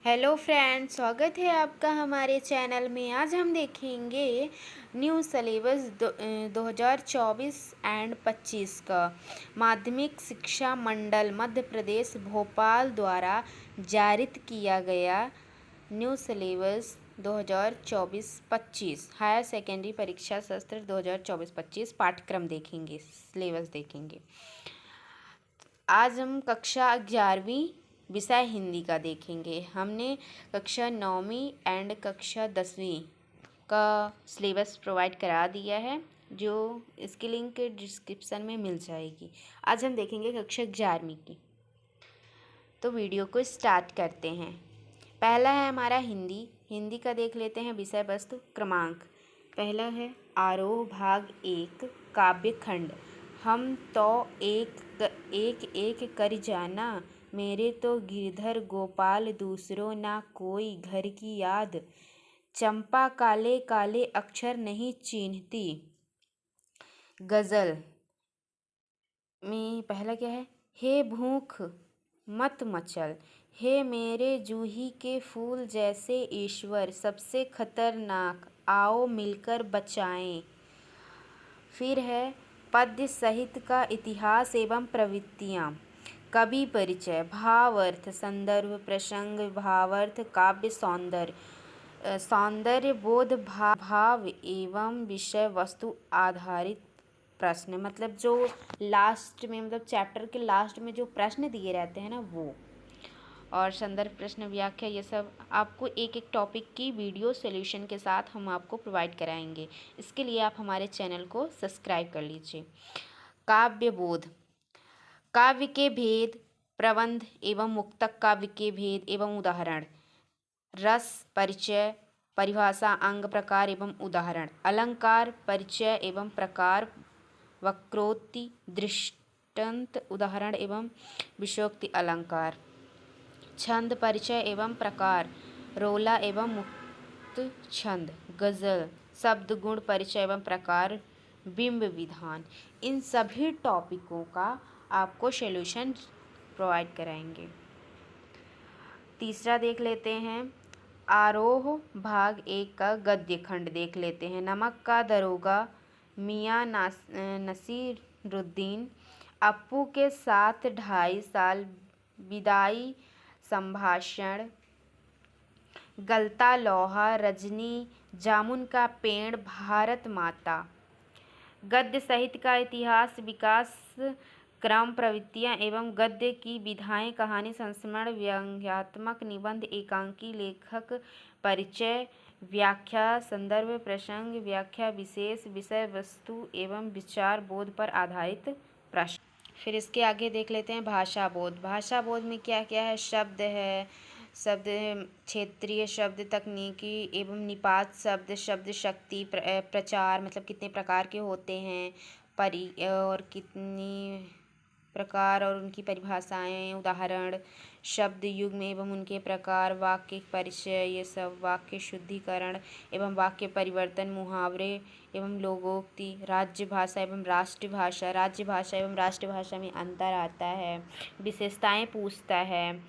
Hello friends, स्वागत है आपका हमारे चैनल में। आज हम देखेंगे न्यू सिलेबस 2024 एंड 25 का माध्यमिक शिक्षा मंडल मध्य प्रदेश भोपाल द्वारा जारी किया गया न्यू सिलेबस 2024-25 हायर सेकेंडरी परीक्षा सत्र 2024-25 पाठ्यक्रम देखेंगे, सिलेबस देखेंगे। आज हम कक्षा 11वीं विषय हिंदी का देखेंगे। हमने कक्षा 9वीं एंड कक्षा 10वीं का सिलेबस प्रोवाइड करा दिया है, जो इसकी लिंक डिस्क्रिप्शन में मिल जाएगी। आज हम देखेंगे कक्षा 11वीं की। तो वीडियो को स्टार्ट करते हैं। पहला है हमारा हिंदी का देख लेते हैं। विषय वस्तु क्रमांक पहला है आरोह भाग 1 काव्य खंड। हम तो एक कर जाना, मेरे तो गिरधर गोपाल दूसरों ना कोई, घर की याद चंपा काले काले अक्षर नहीं चिन्हती। गज़ल में पहला क्या है? हे भूख मत मचल, हे मेरे जूही के फूल जैसे ईश्वर, सबसे खतरनाक, आओ मिलकर बचाएं। फिर है पद्य साहित्य का इतिहास एवं प्रवृत्तियाँ। कवि परिचय, भावार्थ, संदर्भ, प्रसंग, भावार्थ, काव्य सौंदर्य, सौंदर्य बोध, भाव एवं विषय वस्तु आधारित प्रश्न। मतलब जो लास्ट में, मतलब चैप्टर के लास्ट में जो प्रश्न दिए रहते हैं ना, वो और संदर्भ, प्रश्न, व्याख्या, ये सब आपको एक एक टॉपिक की वीडियो सॉल्यूशन के साथ हम आपको प्रोवाइड कराएंगे। इसके लिए आप हमारे चैनल को सब्सक्राइब कर लीजिए। काव्य बोध, काव्य के भेद, प्रबंध एवं मुक्तक काव्य के भेद एवं उदाहरण। रस परिचय, परिभाषा, अंग, प्रकार एवं उदाहरण। अलंकार परिचय एवं प्रकार, वक्रोक्ति, दृष्टांत, उदाहरण एवं विषयोक्ति अलंकार। छंद परिचय एवं प्रकार, रोला एवं मुक्त छंद। गज़ल शब्द गुण परिचय एवं प्रकार, बिंब विधान। इन सभी टॉपिकों का आपको सॉल्यूशन प्रोवाइड कराएंगे। तीसरा देख लेते हैं आरोह भाग 1 का गद्य खंड देख लेते हैं। नमक का दरोगा, मियाँ नसीरुद्दीन, अप्पू के साथ 2.5 साल, विदाई संभाषण, गलता लोहा, रजनी, जामुन का पेड़, भारत माता। गद्य साहित्य का इतिहास, विकास क्रम, प्रवृत्तियाँ एवं गद्य की विधाएं, कहानी, संस्मरण, व्यंग्यात्मक निबंध, एकांकी, लेखक परिचय, व्याख्या, संदर्भ, प्रसंग, व्याख्या, विशेष, विषय वस्तु एवं विचार बोध पर आधारित प्रश्न। फिर इसके आगे देख लेते हैं भाषा बोध। भाषा बोध में क्या क्या है? शब्द है, शब्द क्षेत्रीय शब्द, तकनीकी एवं निपात शब्द, शब्द शक्ति, प्रचार मतलब कितने प्रकार के होते हैं, और कितनी प्रकार और उनकी परिभाषाएं, उदाहरण, शब्द युग्म एवं उनके प्रकार, वाक्य परिचय, ये सब, वाक्य शुद्धिकरण एवं वाक्य परिवर्तन, मुहावरे एवं लोकोक्ति, राज्य भाषा एवं राष्ट्रभाषा, राज्य भाषा एवं राष्ट्रभाषा में अंतर आता है, विशेषताएं पूछता है।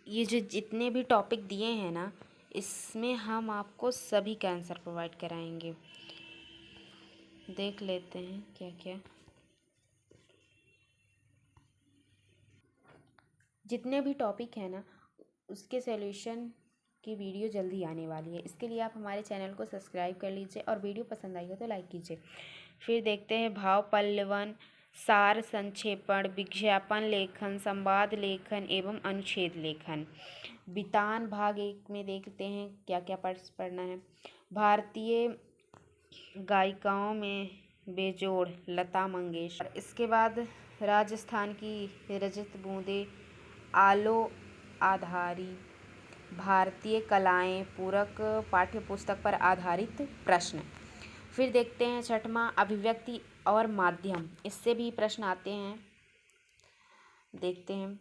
ये जो जितने भी टॉपिक दिए हैं ना, इसमें हम आपको सभी का आंसर प्रोवाइड कराएंगे। देख लेते हैं क्या क्या। जितने भी टॉपिक है ना, उसके सॉल्यूशन की वीडियो जल्दी आने वाली है। इसके लिए आप हमारे चैनल को सब्सक्राइब कर लीजिए और वीडियो पसंद आई हो तो लाइक कीजिए। फिर देखते हैं भाव पल्लवन, सार संक्षेपण, विज्ञापन लेखन, संवाद लेखन एवं अनुच्छेद लेखन। बितान भाग 1 में देखते हैं क्या क्या पढ़ना है। भारतीय गायिकाओं में बेजोड़ लता मंगेशकर। इसके बाद राजस्थान की रजत बूंदें, आलो आधारी, भारतीय कलाएं, पूरक पाठ्यपुस्तक पर आधारित प्रश्न। फिर देखते हैं छठवां अभिव्यक्ति और माध्यम, इससे भी प्रश्न आते हैं। देखते हैं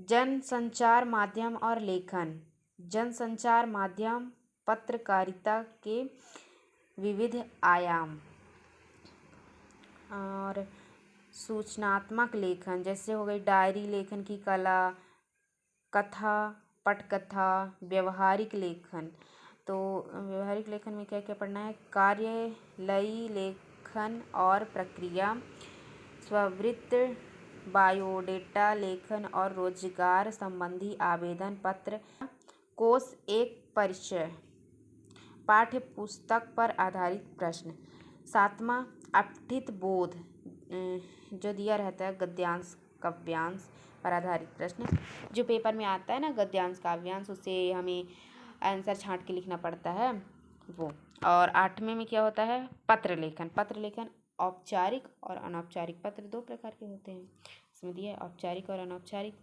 जनसंचार माध्यम और लेखन। जनसंचार माध्यम पत्रकारिता के विविध आयाम, और सूचनात्मक लेखन जैसे हो गई डायरी लेखन की कला, कथा पटकथा, व्यवहारिक लेखन। तो व्यवहारिक लेखन में क्या क्या पढ़ना है? कार्यलयी लेखन और प्रक्रिया, स्ववृत्त, बायोडेटा लेखन और रोजगार संबंधी आवेदन पत्र, कोश एक परिचय, पाठ्य पुस्तक पर आधारित प्रश्न। 7वां अपठित बोध, जो दिया रहता है गद्यांश काव्यांश पर आधारित प्रश्न, जो पेपर में आता है ना गद्यांश काव्यांश, उससे हमें आंसर छांट के लिखना पड़ता है वो। और 8वें में क्या होता है? पत्र लेखन। पत्र लेखन औपचारिक और अनौपचारिक पत्र 2 प्रकार के होते हैं, इसमें दिया है औपचारिक और अनौपचारिक।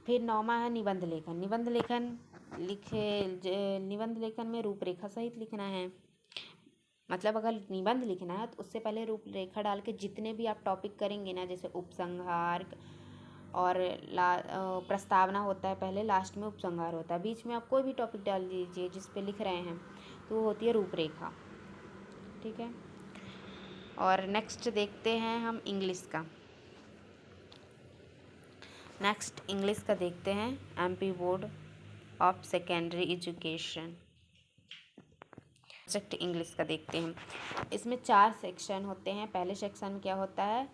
फिर 9वां है निबंध लेखन। निबंध लेखन में रूपरेखा सहित लिखना है। मतलब अगर निबंध लिखना है तो उससे पहले रूपरेखा डाल के जितने भी आप टॉपिक करेंगे ना, जैसे उपसंहार और प्रस्तावना होता है पहले, लास्ट में उपसंहार होता है, बीच में आप कोई भी टॉपिक डाल दीजिए जिस पे लिख रहे हैं, तो वो होती है रूपरेखा। ठीक है। और नेक्स्ट देखते हैं हम इंग्लिश का। नेक्स्ट इंग्लिश का देखते हैं, MP board of secondary education subject English का देखते हैं। इसमें 4 सेक्शन होते हैं। पहले सेक्शन में क्या होता है?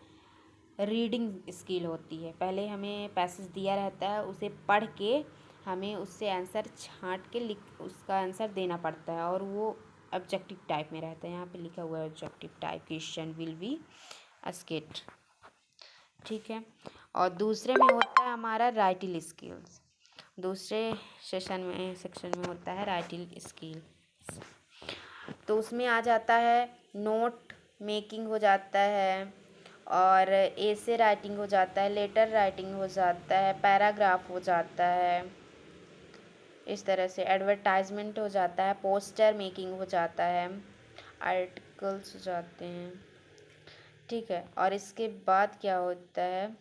रीडिंग स्किल होती है। पहले हमें पैसेज दिया रहता है, उसे पढ़ के हमें उससे आंसर छांट के उसका आंसर देना पड़ता है, और वो ऑब्जेक्टिव टाइप में रहता है। यहाँ पे लिखा हुआ है objective type, question will be asked. ठीक है। और दूसरे में होता है हमारा राइटिंग स्किल्स। दूसरे सेक्शन में होता है राइटिंग स्किल्स। तो उसमें आ जाता है नोट मेकिंग हो जाता है, और एसे राइटिंग हो जाता है, लेटर राइटिंग हो जाता है, पैराग्राफ हो जाता है, इस तरह से एडवर्टाइजमेंट हो जाता है, पोस्टर मेकिंग हो जाता है, आर्टिकल्स हो जाते हैं। ठीक है। और इसके बाद क्या होता है?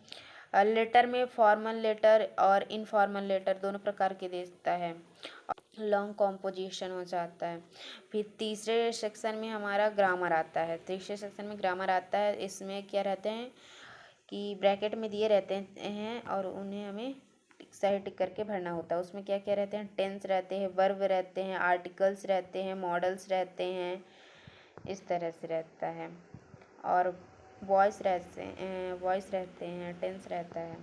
लेटर में फॉर्मल लेटर और इनफॉर्मल लेटर दोनों प्रकार के देता है। लॉन्ग कॉम्पोजिशन हो जाता है। फिर तीसरे सेक्शन में हमारा ग्रामर आता है। तीसरे सेक्शन में ग्रामर आता है। इसमें क्या रहते हैं कि ब्रैकेट में दिए रहते हैं और उन्हें हमें सही टिक करके भरना होता है। उसमें क्या क्या रहते हैं? टेंस रहते हैं, वर्ब रहते हैं, आर्टिकल्स रहते हैं, मॉडल्स रहते हैं, इस तरह से रहता है। और वॉइस रहते हैं, टेंस रहता है।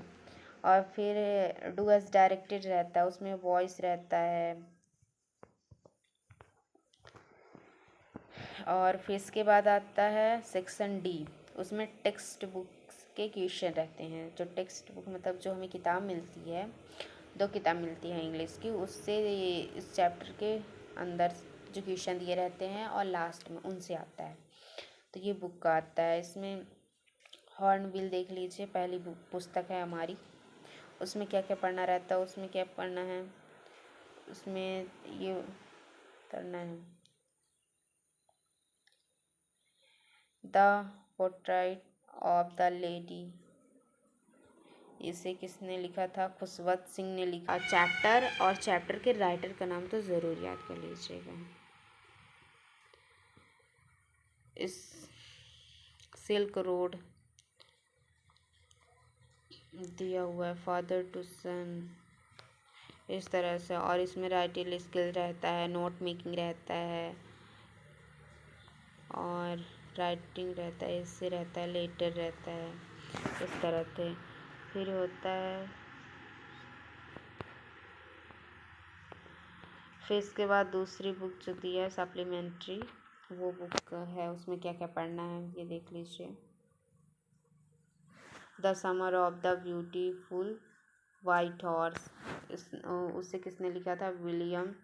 और फिर डू एज डायरेक्टेड रहता है, उसमें वॉइस रहता है। और फिर इसके बाद आता है सेक्शन डी। उसमें टेक्स्ट बुक्स के क्वेश्चन रहते हैं। जो टेक्स्ट बुक मतलब जो हमें किताब मिलती है, 2 किताब मिलती है इंग्लिश की, उससे इस चैप्टर के अंदर जो क्वेश्चन दिए रहते हैं और लास्ट में उनसे आता है। तो ये बुक का आता है। इसमें हॉर्नबिल देख लीजिए, पहली पुस्तक है हमारी। उसमें क्या क्या पढ़ना रहता है? उसमें क्या पढ़ना है? उसमें ये पढ़ना है the portrait of the lady. इसे किसने लिखा था? खुशवंत सिंह ने लिखा। चैप्टर और चैप्टर के राइटर का नाम तो ज़रूर याद कर लीजिएगा। इस सिल्क रोड दिया हुआ है, फादर टू सन, इस तरह से। और इसमें राइटिंग स्किल रहता है, नोट मेकिंग रहता है, और राइटिंग रहता है, इससे रहता है, लेटर रहता है, इस तरह से। फिर होता है, फिर इसके बाद दूसरी बुक जो दी है सप्लीमेंट्री, वो बुक है। उसमें क्या क्या पढ़ना है ये देख लीजिए। The summer of the beautiful white horse, उससे किसने लिखा था? विलियम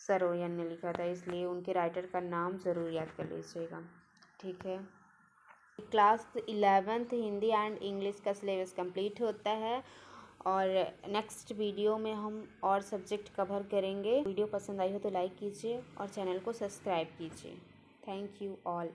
सरोयन ने लिखा था, इसलिए उनके राइटर का नाम ज़रूर याद कर लीजिएगा। ठीक है। Class 11th Hindi and English का सिलेबस कंप्लीट होता है, और नेक्स्ट वीडियो में हम और सब्जेक्ट कवर करेंगे। वीडियो पसंद आई हो तो लाइक कीजिए और चैनल को सब्सक्राइब कीजिए। Thank you all.